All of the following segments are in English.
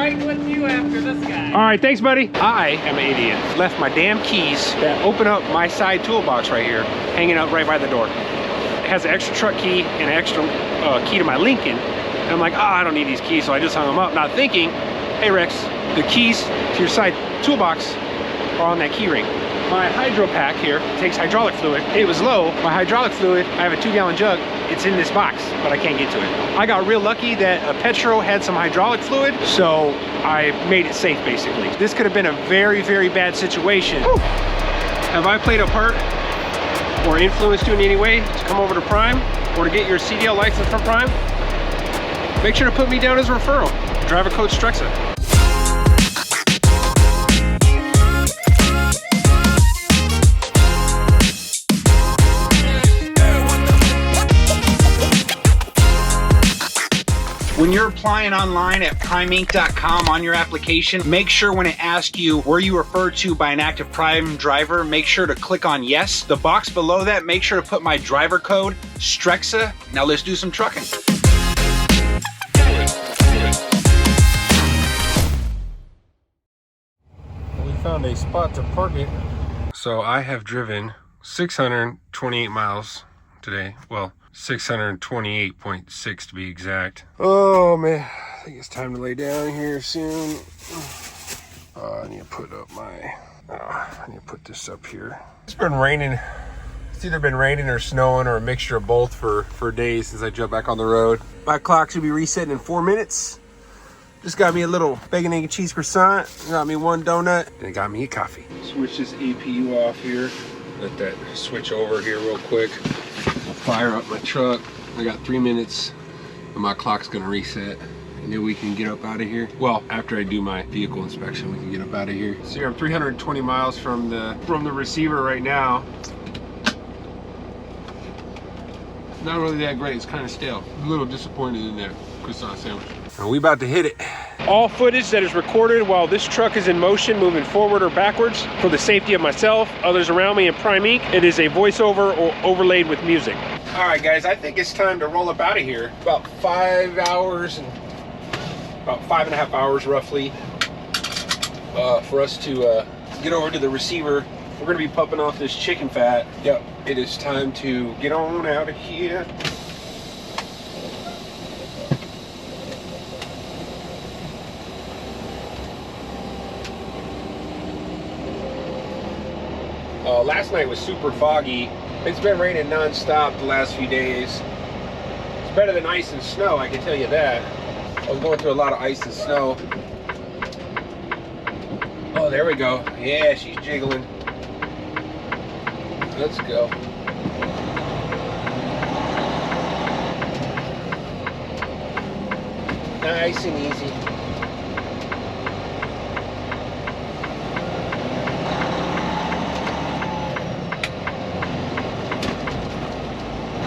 riding with you after this guy. All right, thanks, buddy. I am an idiot. Left my damn keys that open up my side toolbox right here, hanging out right by the door. It has an extra truck key and an extra key to my Lincoln. And I'm like, oh, I don't need these keys, so I just hung them up, not thinking, hey Rex, the keys to your side toolbox are on that key ring. My hydro pack here takes hydraulic fluid. It was low. My hydraulic fluid, I have a 2-gallon jug. It's in this box, but I can't get to it. I got real lucky that Petro had some hydraulic fluid, so I made it safe basically. This could have been a very, very bad situation. Whew. Have I played a part or influenced you in any way to come over to Prime or to get your CDL license from Prime? Make sure to put me down as a referral. Driver code Strexa. When you're applying online at primeinc.com on your application, make sure when it asks you were you referred to by an active Prime driver, make sure to click on yes. The box below that, make sure to put my driver code, Strexa. Now let's do some trucking. We found a spot to park it. So I have driven 628 miles today. Well, 628.6 to be exact. Oh man, I think it's time to lay down here soon. I need to put up my, I need to put this up here. It's been raining. It's either been raining or snowing or a mixture of both for days since I jumped back on the road. My clock should be resetting in 4 minutes. Just got me a little bacon, egg, and cheese croissant. Got me one donut and it got me a coffee. Switch this APU off here. Let that switch over here real quick. Fire up my truck. I got 3 minutes and my clock's gonna reset and then we can get up out of here. Well, after I do my vehicle inspection, we can get up out of here. So here I'm 320 miles from the receiver right now. Not really that great, it's kind of stale. I'm a little disappointed in that croissant sandwich. And we about to hit it. All footage that is recorded while this truck is in motion, moving forward or backwards, for the safety of myself, others around me, and Prime Inc., it is a voiceover or overlaid with music. All right, guys, I think it's time to roll up out of here. About 5 hours, and about 5.5 hours roughly, for us to get over to the receiver. We're gonna be pumping off this chicken fat. Yep, it is time to get on out of here. Last night was super foggy. It's been raining non-stop the last few days. It's better than ice and snow, I can tell you that. I was going through a lot of ice and snow. Oh, there we go. Yeah, she's jiggling. Let's go. Nice and easy.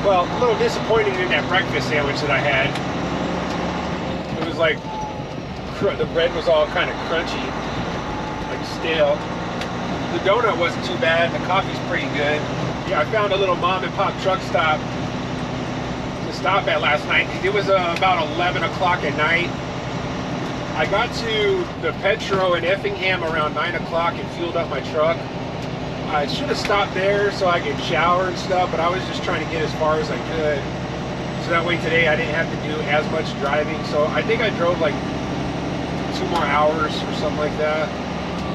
Well, a little disappointed in that breakfast sandwich that I had. It was like, the bread was all kind of crunchy, like stale. The donut wasn't too bad, the coffee's pretty good. Yeah, I found a little mom and pop truck stop to stop at last night. It was about 11 o'clock at night. I got to the Petro in Effingham around 9 o'clock and fueled up my truck. I should have stopped there so I could shower and stuff, but I was just trying to get as far as I could. So that way today I didn't have to do as much driving. So I think I drove like 2 more hours or something like that.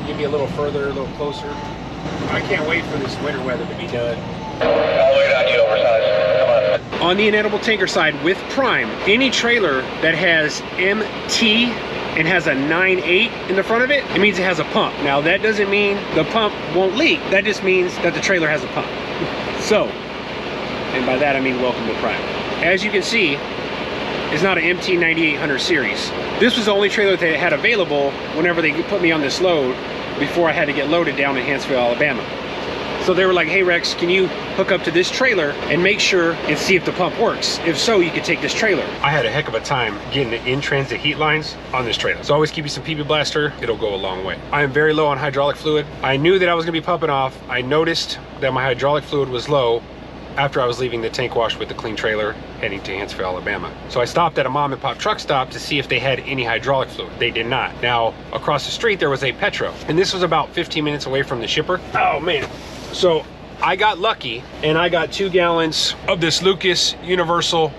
Maybe a little further, a little closer. I can't wait for this winter weather to be done. I'll wait on you, oversized. Come on. On the Inedible Tanker side with Prime, any trailer that has MT and has a 9.8 in the front of it, it means it has a pump. Now that doesn't mean the pump won't leak. That just means that the trailer has a pump. So, and by that I mean welcome to Prime. As you can see, it's not an MT 9800 series. This was the only trailer that they had available whenever they put me on this load before I had to get loaded down in Hanceville, Alabama. So they were like, hey Rex, can you hook up to this trailer and make sure and see if the pump works? If so, you could take this trailer. I had a heck of a time getting the in-transit heat lines on this trailer. So always keep you some PB Blaster, it'll go a long way. I am very low on hydraulic fluid. I knew that I was gonna be pumping off. I noticed that my hydraulic fluid was low after I was leaving the tank wash with the clean trailer heading to Huntsville, Alabama. So I stopped at a mom and pop truck stop to see if they had any hydraulic fluid. They did not. Now, across the street, there was a Petro, and this was about 15 minutes away from the shipper. Oh man. So I got lucky and I got 2 gallons of this Lucas Universal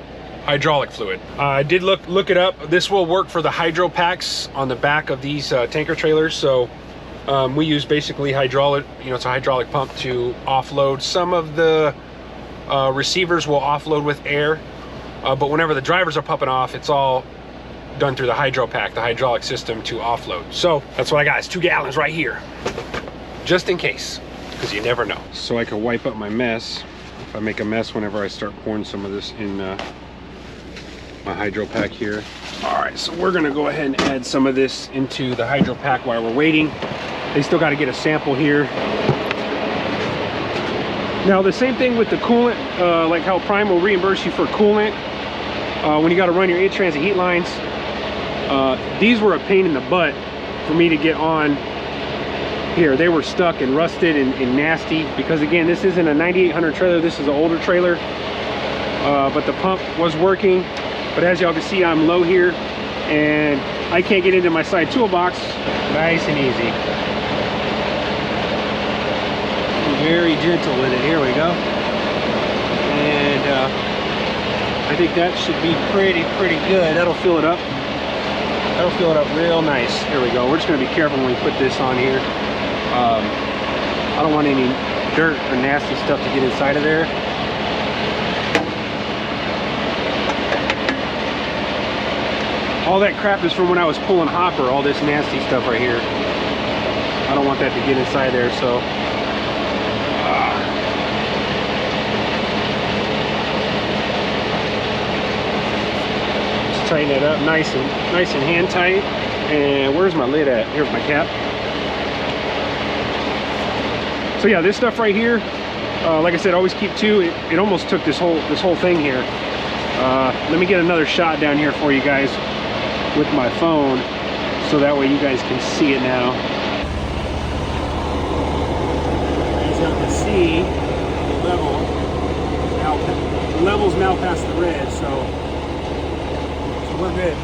hydraulic fluid. I did look it up. This will work for the hydro packs on the back of these tanker trailers. So we use basically hydraulic, it's a hydraulic pump to offload. Some of the receivers will offload with air, but whenever the drivers are pumping off, it's all done through the hydro pack, the hydraulic system to offload. So that's what I got. It's 2 gallons right here, just in case, because you never know. So I can wipe up my mess if I make a mess whenever I start pouring some of this in my hydro pack here. All right, so we're gonna go ahead and add some of this into the hydro pack while we're waiting. They still got to get a sample here. Now the same thing with the coolant, like how Prime will reimburse you for coolant when you got to run your in-transit heat lines. These were a pain in the butt for me to get on here. They were stuck and rusted and nasty, because again, this isn't a 9800 trailer, this is an older trailer. But the pump was working, but as y'all can see, I'm low here and I can't get into my side toolbox. Nice and easy. Very gentle with it. Here we go. And I think that should be pretty good. That'll fill it up. That'll fill it up real nice. Here we go. We're just going to be careful when we put this on here. I don't want any dirt or nasty stuff to get inside of there. All that crap is from when I was pulling hopper, all this nasty stuff right here. I don't want that to get inside there, so just tighten it up nice and hand tight. And where's my lid at? Here's my cap. So yeah, this stuff right here, like I said, always keep 2. It almost took this whole thing here. Let me get another shot down here for you guys with my phone, so that way you guys can see it now. As you can see, the level's now past the red, so we're good.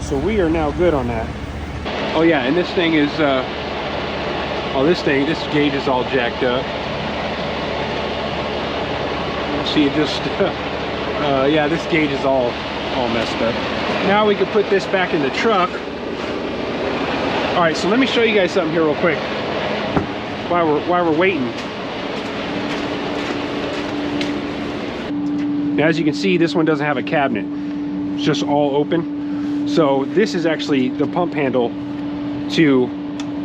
So we are now good on that. Oh yeah, and this thing is this gauge is all jacked up. See, it just yeah, this gauge is all messed up. Now we can put this back in the truck. All right, so let me show you guys something here real quick while we're waiting. Now, as you can see, this one doesn't have a cabinet. It's just all open. So this is actually the pump handle to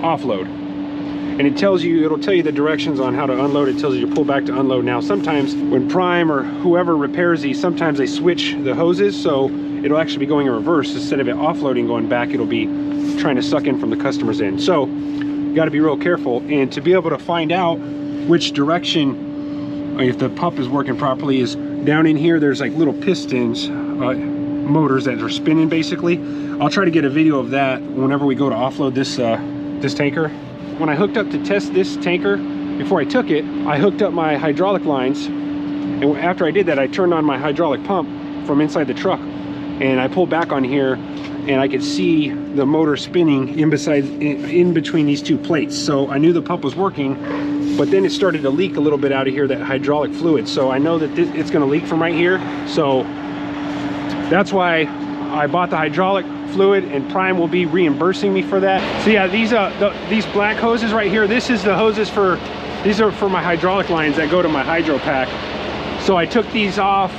offload. And it'll tell you the directions on how to unload. It tells you to pull back to unload. Now, sometimes when Prime or whoever repairs these, sometimes they switch the hoses, so it'll actually be going in reverse. Instead of it offloading going back, it'll be trying to suck in from the customer's end. So you got to be real careful. And to be able to find out which direction, if the pump is working properly, is down in here. There's like little pistons, motors that are spinning basically. I'll try to get a video of that whenever we go to offload this this tanker. When I hooked up to test this tanker, before I took it, I hooked up my hydraulic lines, and after I did that, I turned on my hydraulic pump from inside the truck, and I pulled back on here, and I could see the motor spinning in between these 2 plates. So I knew the pump was working, but then it started to leak a little bit out of here, that hydraulic fluid. So I know that it's going to leak from right here. So that's why I bought the hydraulic fluid, and Prime will be reimbursing me for that. So yeah, these black hoses right here, these are for my hydraulic lines that go to my hydro pack. So I took these off,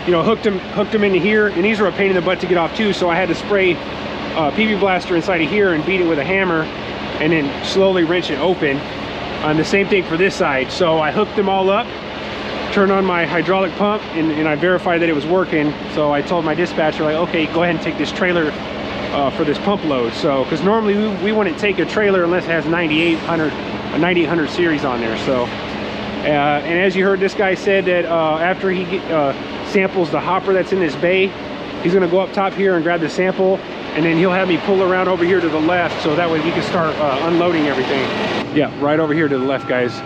hooked them into here, and these are a pain in the butt to get off too. So I had to spray PB Blaster inside of here and beat it with a hammer, and then slowly wrench it open. And the same thing for this side. So I hooked them all up, turned on my hydraulic pump, and I verified that it was working. So I told my dispatcher, like, okay, go ahead and take this trailer for this pump load. So because normally we wouldn't take a trailer unless it has a 9800 series on there. So and as you heard, this guy said that after he samples the hopper that's in this bay, he's going to go up top here and grab the sample, and then he'll have me pull around over here to the left, so that way we can start unloading everything. Yeah, right over here to the left, guys.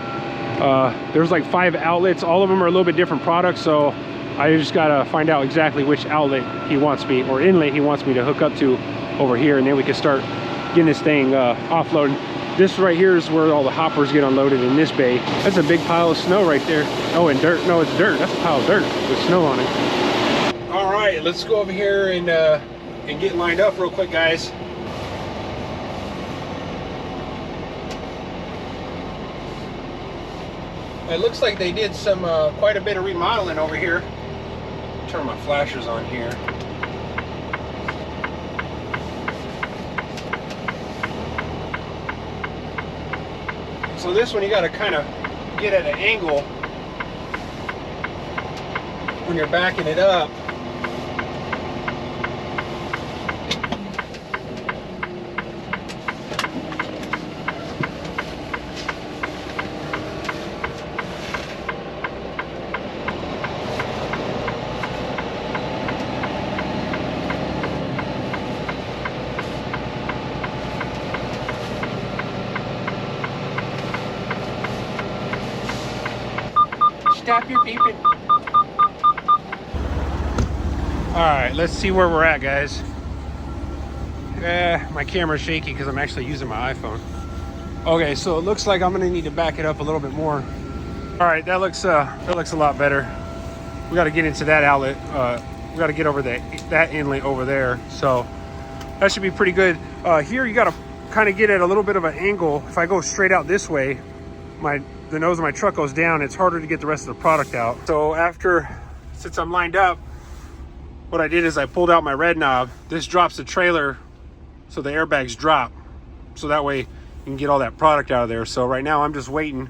There's like 5 outlets. All of them are a little bit different products, so I just gotta find out exactly which outlet he wants me, or inlet he wants me to hook up to over here, and then we can start getting this thing offloading. This right here is where all the hoppers get unloaded in this bay. That's a big pile of snow right there. Oh, and dirt. No, it's dirt. That's a pile of dirt with snow on it. All right, let's go over here and get lined up real quick, guys. It looks like they did some quite a bit of remodeling over here. Turn my flashers on here. So this one you got to kind of get at an angle when you're backing it up. Stop your beeping. All right, let's see where we're at, guys. My camera's shaky because I'm actually using my iPhone. Okay, so it looks like I'm gonna need to back it up a little bit more. All right, that looks a lot better. We got to get into that outlet. We got to get over that inlet over there. So that should be pretty good. Here you got to kind of get at a little bit of an angle. If I go straight out this way, the nose of my truck goes down. It's harder to get the rest of the product out. So since I'm lined up, what I did is I pulled out my red knob. This drops the trailer so the airbags drop. So that way you can get all that product out of there. So right now I'm just waiting.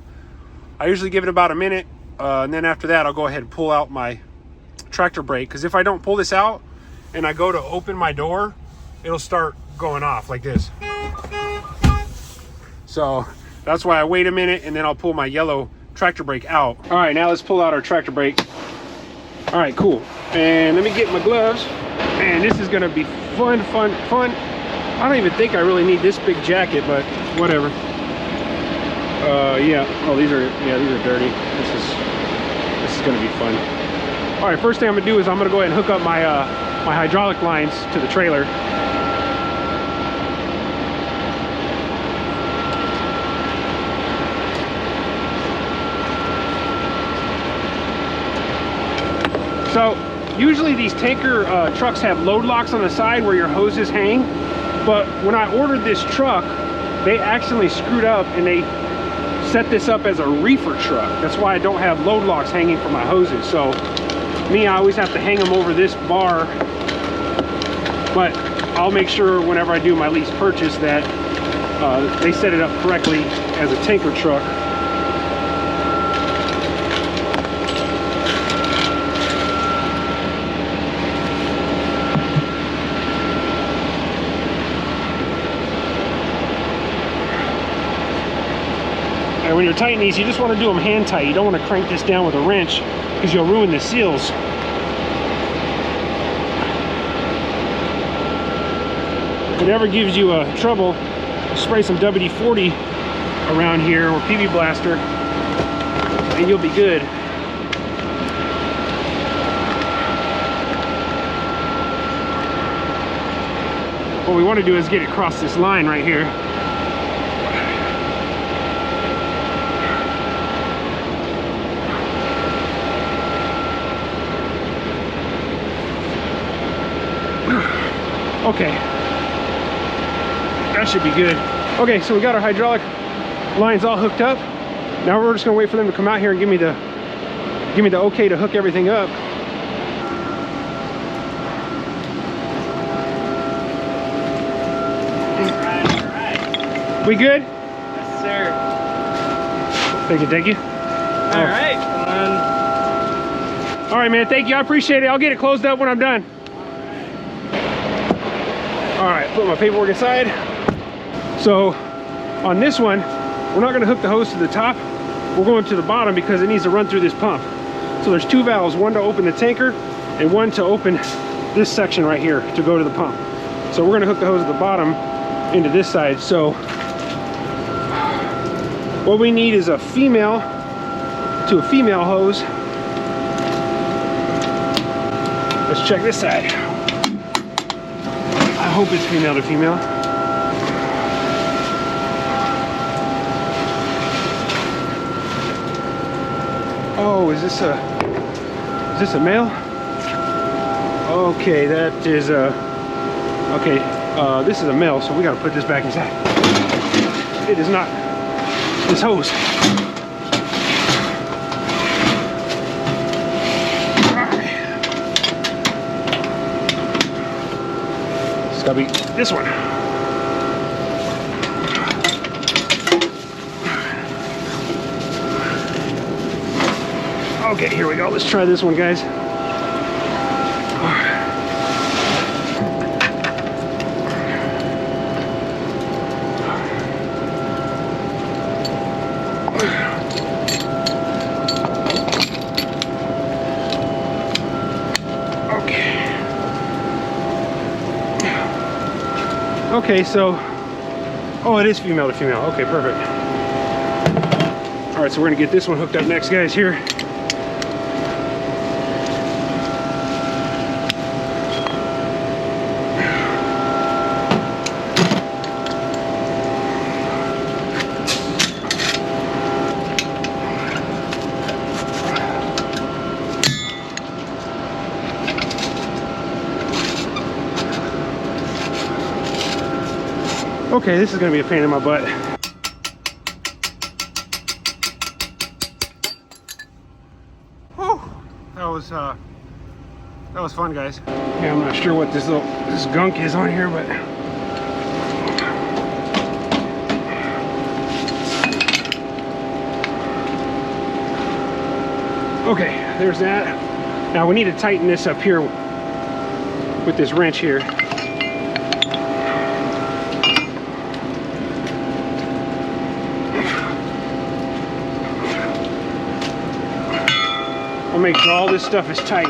I usually give it about a minute. And then after that, I'll go ahead and pull out my tractor brake. Because if I don't pull this out and I go to open my door, it'll start going off like this. So that's why I wait a minute and then I'll pull my yellow tractor brake out. All right, now let's pull out our tractor brake. All right, cool. And let me get my gloves. And this is gonna be fun. I don't even think I really need this big jacket, but whatever. Yeah, oh, these are dirty. This is gonna be fun. All right, first thing I'm gonna do is I'm gonna go ahead and hook up my my hydraulic lines to the trailer. So usually these tanker trucks have load locks on the side where your hoses hang, but when I ordered this truck, they accidentally screwed up and they set this up as a reefer truck. That's why I don't have load locks hanging for my hoses. So I always have to hang them over this bar, but I'll make sure whenever I do my lease purchase that they set it up correctly as a tanker truck. And when you're tightening these, you just want to do them hand tight. You don't want to crank this down with a wrench because you'll ruin the seals. If it ever gives you trouble, spray some WD-40 around here or PB Blaster and you'll be good. What we want to do is get it across this line right here. Okay, that should be good. Okay, so we got our hydraulic lines all hooked up. Now we're just gonna wait for them to come out here and give me the okay to hook everything up. All right. We good? Yes, sir. Thank you. All right. All right, man, thank you, I appreciate it. I'll get it closed up when I'm done. All right, put my paperwork aside. So on this one, we're not gonna hook the hose to the top. We're going to the bottom because it needs to run through this pump. So there's 2 valves, one to open the tanker and one to open this section right here to go to the pump. So we're gonna hook the hose at the bottom into this side. So what we need is a female to a female hose. Let's check this side. I hope it's female to female. Oh, is this a male? Okay, that is a, okay, this is a male, so we gotta put this back inside. It is not this hose. It's gotta be this one. Okay, here we go. Let's try this one, guys. Okay, so, oh, it is female to female. Okay, perfect. All right, so we're gonna get this one hooked up next, guys, here. Okay, this is gonna be a pain in my butt. Whew, that was fun, guys. Yeah, I'm not sure what this gunk is on here, but okay, there's that. Now we need to tighten this up here with this wrench here. Make sure all this stuff is tight.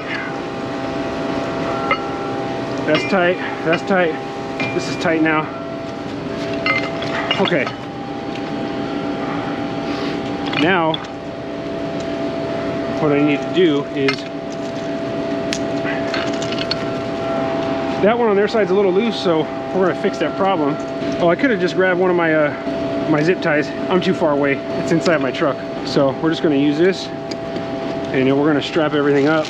That's tight, that's tight. This is tight now. Okay. Now, what I need to do is, that one on their side's a little loose, so we're gonna fix that problem. Oh, I could have just grabbed one of my my zip ties. I'm too far away. It's inside my truck. So we're just gonna use this. And then we're gonna strap everything up.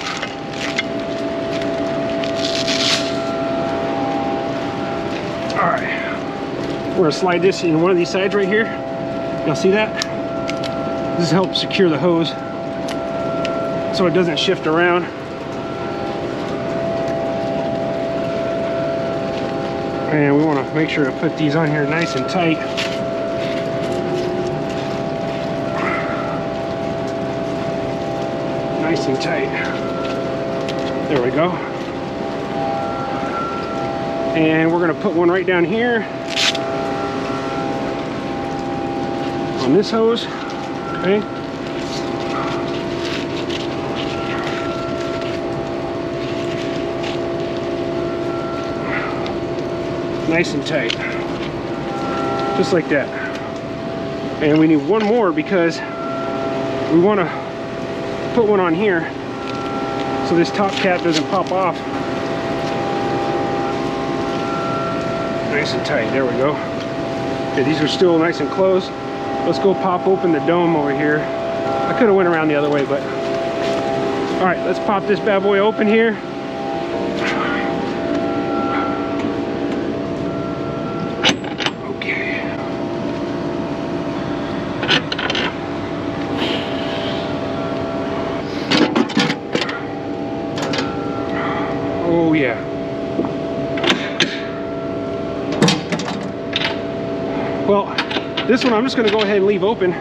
All right, we're gonna slide this in one of these sides right here. Y'all see that? This helps secure the hose so it doesn't shift around. And we wanna make sure to put these on here nice and tight. Nice and tight. There we go. And we're gonna put one right down here on this hose. Okay. Nice and tight. Just like that. And we need one more because we want to put one on here so this top cap doesn't pop off. Nice and tight. There we go. Okay, these are still nice and close. Let's go pop open the dome over here. I could have went around the other way, but all right, let's pop this bad boy open here. Oh yeah. Well, this one I'm just gonna go ahead and leave open.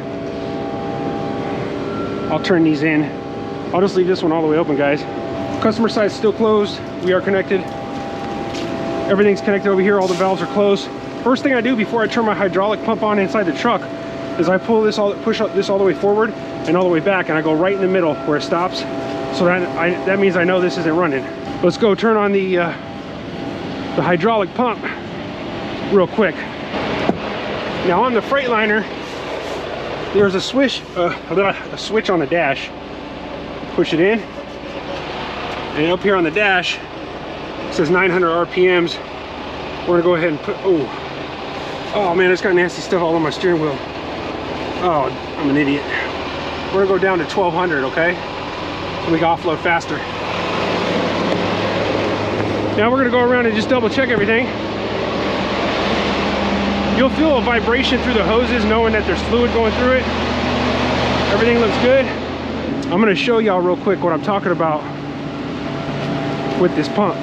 I'll turn these in. I'll just leave this one all the way open, guys. Customer side is still closed. We are connected. Everything's connected over here. All the valves are closed. First thing I do before I turn my hydraulic pump on inside the truck is I pull this push this all the way forward and all the way back, and I go right in the middle where it stops. So that means I know this isn't running. Let's go turn on the hydraulic pump real quick. Now on the Freightliner, there's a switch on the dash. Push it in, and up here on the dash it says 900 RPMs. We're gonna go ahead and put, oh man, it's got nasty stuff all on my steering wheel. Oh, I'm an idiot. We're gonna go down to 1200, okay? So we can offload faster. Now we're gonna go around and just double check everything. You'll feel a vibration through the hoses knowing that there's fluid going through it. Everything looks good. I'm gonna show y'all real quick what I'm talking about with this pump.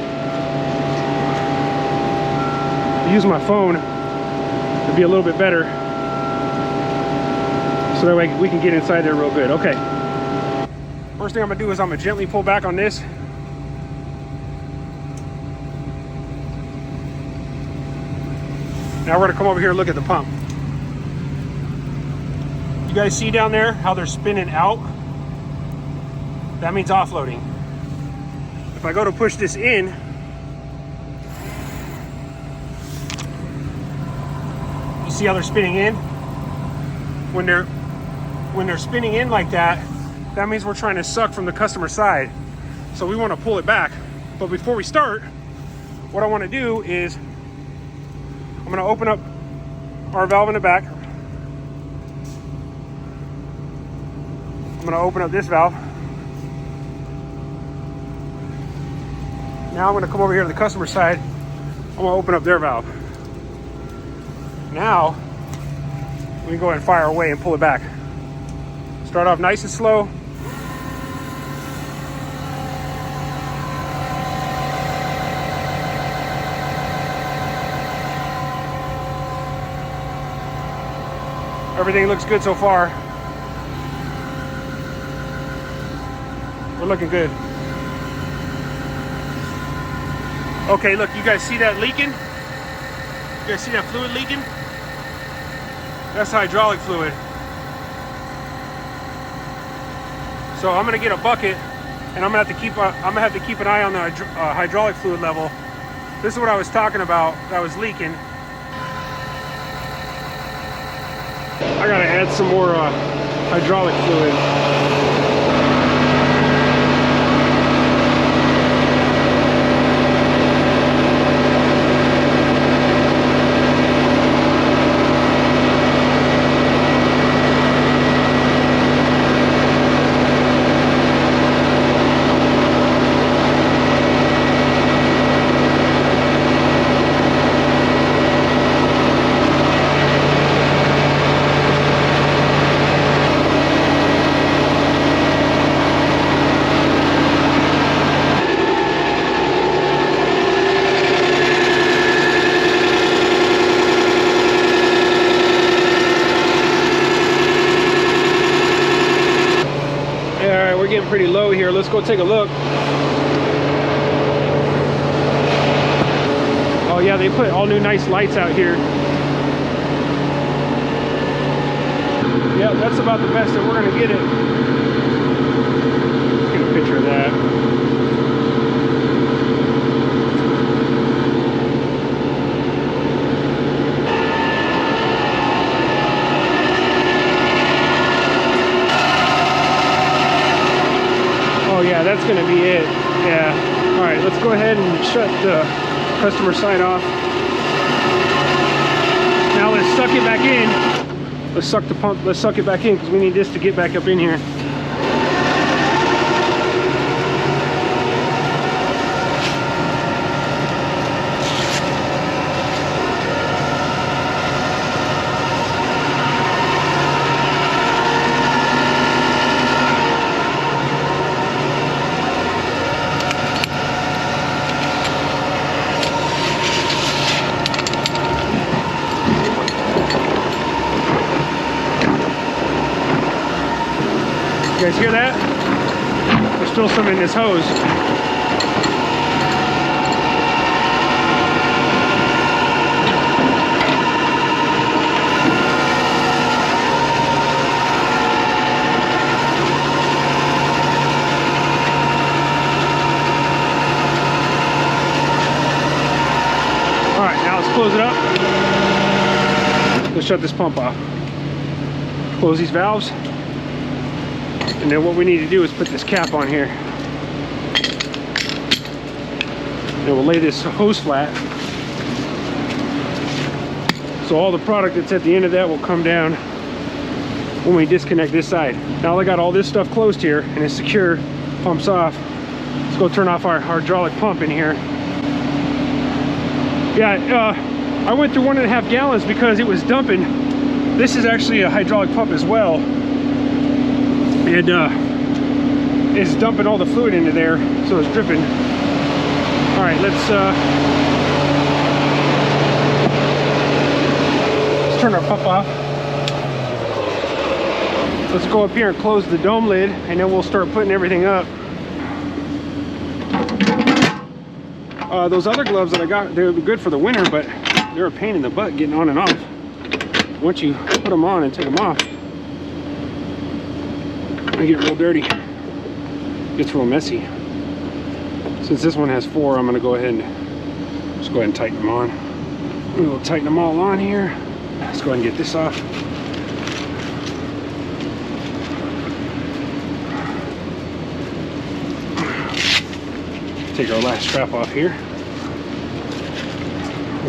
I use my phone to be a little bit better, so that way we can get inside there real good. Okay. First thing I'm gonna do is I'm gonna gently pull back on this. Now we're gonna come over here and look at the pump. You guys see down there how they're spinning out? That means offloading. If I go to push this in, you see how they're spinning in? When they're spinning in like that, that means we're trying to suck from the customer side. So we want to pull it back. But before we start, what I want to do is I'm going to open up our valve in the back. I'm going to open up this valve. Now I'm going to come over here to the customer side. I'm going to open up their valve. Now we can go ahead and fire away and pull it back. Start off nice and slow. Everything looks good so far. We're looking good. Okay, look, you guys see that leaking? You guys see that fluid leaking? That's hydraulic fluid. So I'm gonna get a bucket, and I'm gonna have to keep an eye on the hydraulic fluid level. This is what I was talking about that was leaking. I gotta add some more hydraulic fluid. Getting pretty low here. Let's go take a look. Oh yeah, they put all new nice lights out here. Yeah, that's about the best that we're gonna get it. Let's get a picture of that. Oh yeah, that's gonna be it. Yeah. All right, let's go ahead and shut the customer side off. Now let's suck it back in. Let's suck the pump. Let's suck it back in because we need this to get back up in here. You guys hear that? There's still some in this hose. All right, now let's close it up. Let's shut this pump off. close these valves. And then what we need to do is put this cap on here. And we'll lay this hose flat. So all the product that's at the end of that will come down when we disconnect this side. Now I got all this stuff closed here and it's secure, pumps off. Let's go turn off our hydraulic pump in here. Yeah, I went through 1.5 gallons because it was dumping. This is actually a hydraulic pump as well. And it's dumping all the fluid into there, so it's dripping. All right, let's turn our pump off. Let's go up here and close the dome lid, and then we'll start putting everything up. Those other gloves that I got, they would be good for the winter, but they're a pain in the butt getting on and off. Once you put them on and take them off, they get real dirty. It gets real messy. Since this one has 4, I'm gonna go ahead and just go ahead and tighten them on. We'll tighten them all on here. Let's go ahead and get this off. Take our last strap off here.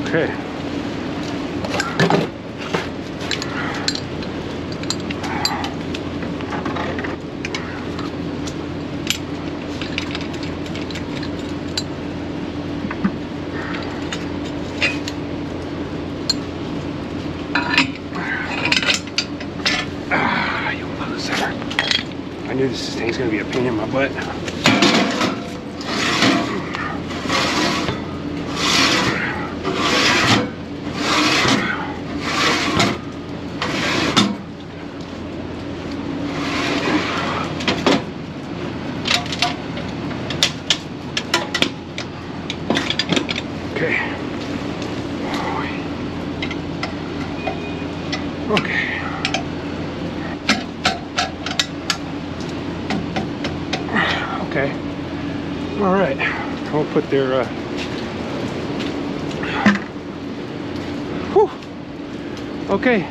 Okay. You loser. I knew this thing's gonna be a pain in my butt. Okay. Okay. Okay. All right. I'll put their whew. Okay.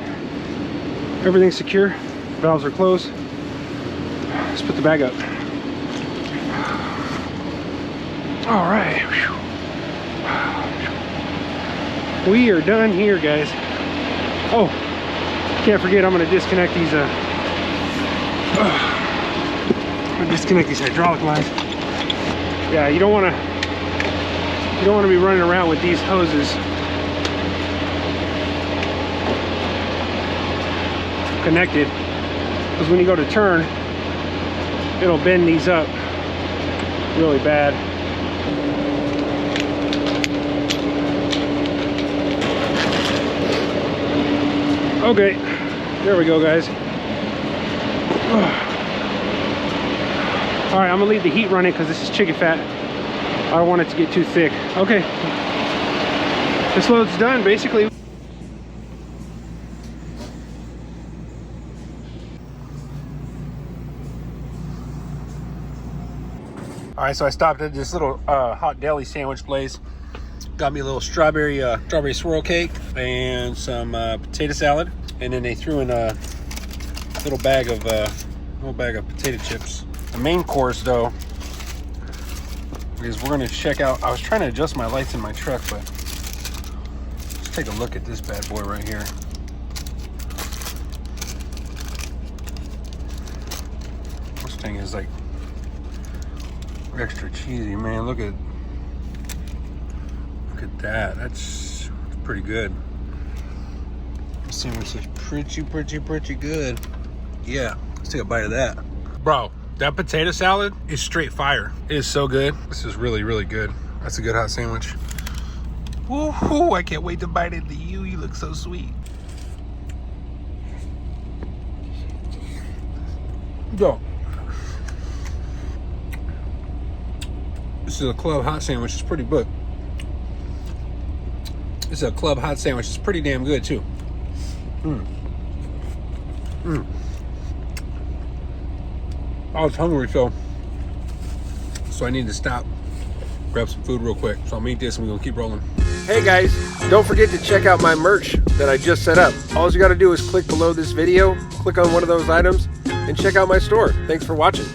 Everything's secure. Valves are closed. Let's put the bag up. All right. We are done here, guys. Oh, can't forget, I'm gonna disconnect these hydraulic lines. Yeah, you don't wanna be running around with these hoses connected, because when you go to turn, it'll bend these up really bad. Okay, there we go, guys. All right, I'm gonna leave the heat running because this is chicken fat. I don't want it to get too thick. Okay, this load's done, basically. All right, so I stopped at this little hot deli sandwich place. Got me a little strawberry swirl cake and some potato salad, and then they threw in a little bag of potato chips. The main course, though, is we're gonna check out. I was trying to adjust my lights in my truck, but let's take a look at this bad boy right here. This thing is like extra cheesy, man. Look at that. That's pretty good. This sandwich is pretty good. Yeah, let's take a bite of that. Bro, that potato salad is straight fire. It is so good. This is really good. That's a good hot sandwich. Woohoo, I can't wait to bite into you. You look so sweet. Yo. This is a club hot sandwich. It's pretty good. This is a club hot sandwich. It's pretty damn good too. I was hungry, so I need to stop, grab some food real quick. So I'll eat this and we're gonna keep rolling. Hey guys, don't forget to check out my merch that I just set up. All you got to do is click below this video, click on one of those items, and check out my store. Thanks for watching.